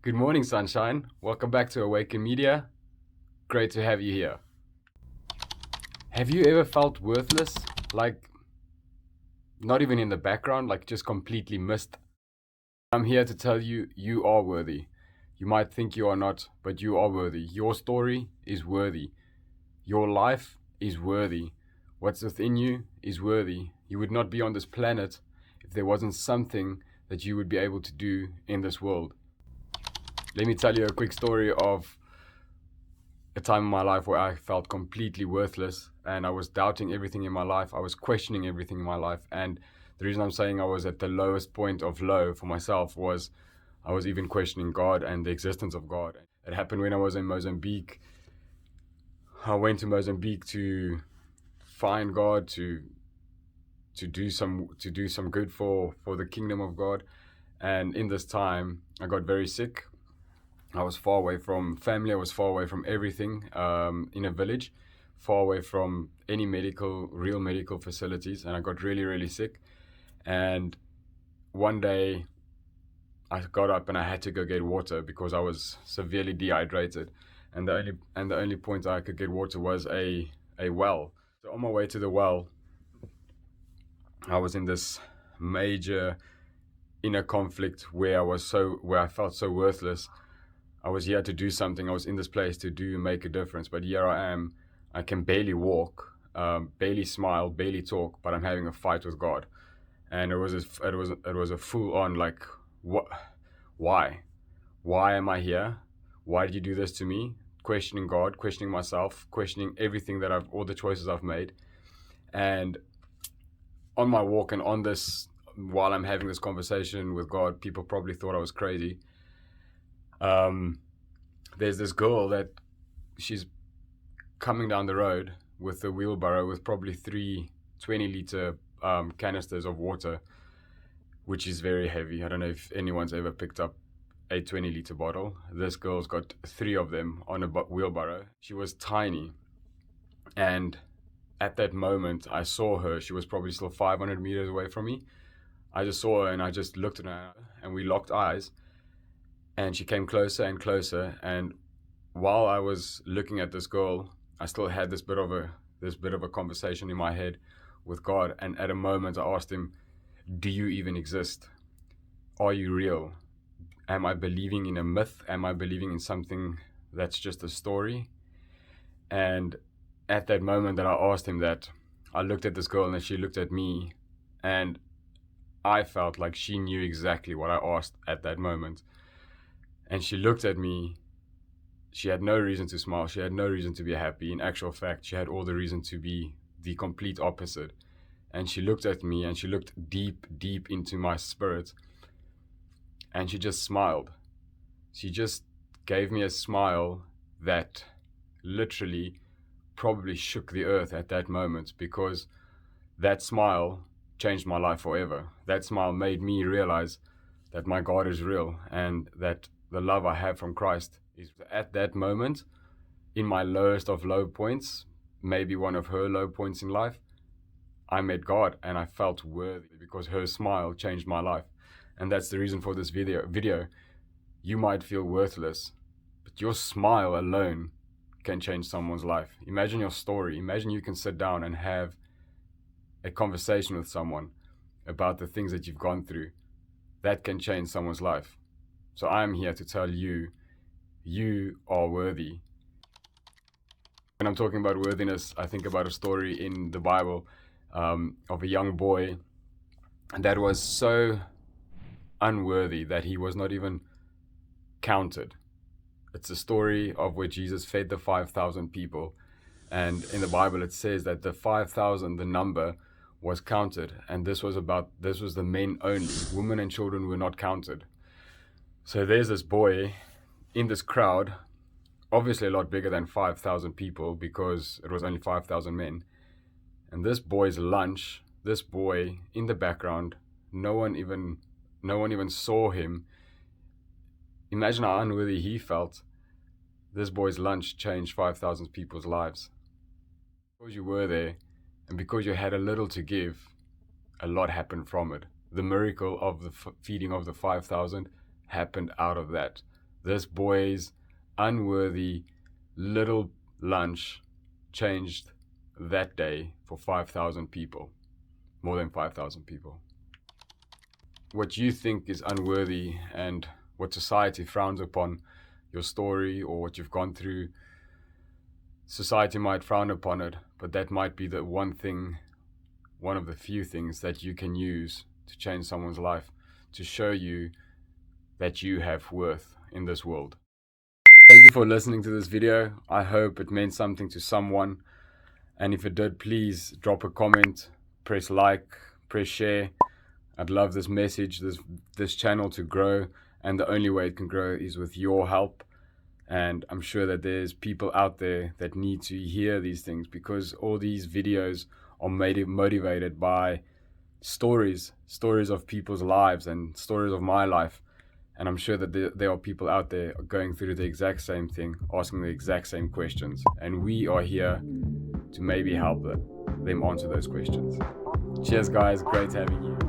Good morning, sunshine. Welcome back to Awaken Media. Great to have you here. Have you ever felt worthless? Like, not even in the background, like just completely missed? I'm here to tell you, you are worthy. You might think you are not, but you are worthy. Your story is worthy. Your life is worthy. What's within you is worthy. You would not be on this planet if there wasn't something that you would be able to do in this world. Let me tell you a quick story of a time in my life where I felt completely worthless and I was doubting everything in my life. I was questioning everything in my life. And the reason I'm saying I was at the lowest point of low for myself was I was even questioning God and the existence of God. It happened when I was in Mozambique. I went to Mozambique to find God, to do some good for the kingdom of God. And in this time, I got very sick. I was far away from family. I was far away from everything, in a village, far away from any real medical facilities. And I got really, really sick. And one day I got up and I had to go get water because I was severely dehydrated. And the only point I could get water was a well. So on my way to the well, I was in this major inner conflict where I felt so worthless. I was here to do something. I was in this place to make a difference. But here I am. I can barely walk, barely smile, barely talk. But I'm having a fight with God, and it was a full on like, what? Why? Why am I here? Why did you do this to me? Questioning God, questioning myself, questioning everything all the choices I've made. And on my walk and while I'm having this conversation with God, people probably thought I was crazy. There's this girl that she's coming down the road with a wheelbarrow with probably 3 20-liter canisters of water, which is very heavy. I don't know if anyone's ever picked up a 20-liter bottle. This girl's got 3 of them on a wheelbarrow. She was tiny, and at that moment I saw her. She was probably still 500 meters away from me. I just saw her and I just looked at her and we locked eyes. And she came closer and closer. And while I was looking at this girl, I still had this bit of a conversation in my head with God. And at a moment, I asked him, "Do you even exist? Are you real? Am I believing in a myth? Am I believing in something that's just a story?" And at that moment that I asked him that, I looked at this girl and she looked at me, and I felt like she knew exactly what I asked at that moment. And she looked at me. She had no reason to smile. She had no reason to be happy. In actual fact, she had all the reason to be the complete opposite. And she looked at me and she looked deep, deep into my spirit. And she just smiled. She just gave me a smile that literally probably shook the earth at that moment, because that smile changed my life forever. That smile made me realize that my God is real and that the love I have from Christ is. At that moment, in my lowest of low points, maybe one of her low points in life, I met God and I felt worthy because her smile changed my life. And that's the reason for this video. You might feel worthless, but your smile alone can change someone's life. Imagine your story. Imagine you can sit down and have a conversation with someone about the things that you've gone through. That can change someone's life. So I'm here to tell you, you are worthy. When I'm talking about worthiness, I think about a story in the Bible, of a young boy that was so unworthy that he was not even counted. It's a story of where Jesus fed the 5,000 people. And in the Bible, it says that the 5,000, the number, was counted. And this was the men only. Women and children were not counted. So there's this boy in this crowd, obviously a lot bigger than 5,000 people because it was only 5,000 men. And this boy's lunch, this boy in the background, no one even saw him. Imagine how unworthy he felt. This boy's lunch changed 5,000 people's lives. Because you were there and because you had a little to give, a lot happened from it. The miracle of the feeding of the 5,000 happened out of that. this boy's unworthy little lunch changed that day for 5,000 people, more than 5,000 people. What you think is unworthy and what society frowns upon, your story or what you've gone through, society might frown upon it, but that might be the one of the few things that you can use to change someone's life, to show you that you have worth in this world. Thank you for listening to this video. I hope it meant something to someone. And if it did, please drop a comment, press like, press share. I'd love this message, this channel to grow. And the only way it can grow is with your help. And I'm sure that there's people out there that need to hear these things, because all these videos are motivated by stories of people's lives and stories of my life. And I'm sure that there are people out there going through the exact same thing, asking the exact same questions. And we are here to maybe help them answer those questions. Cheers, guys. Great having you.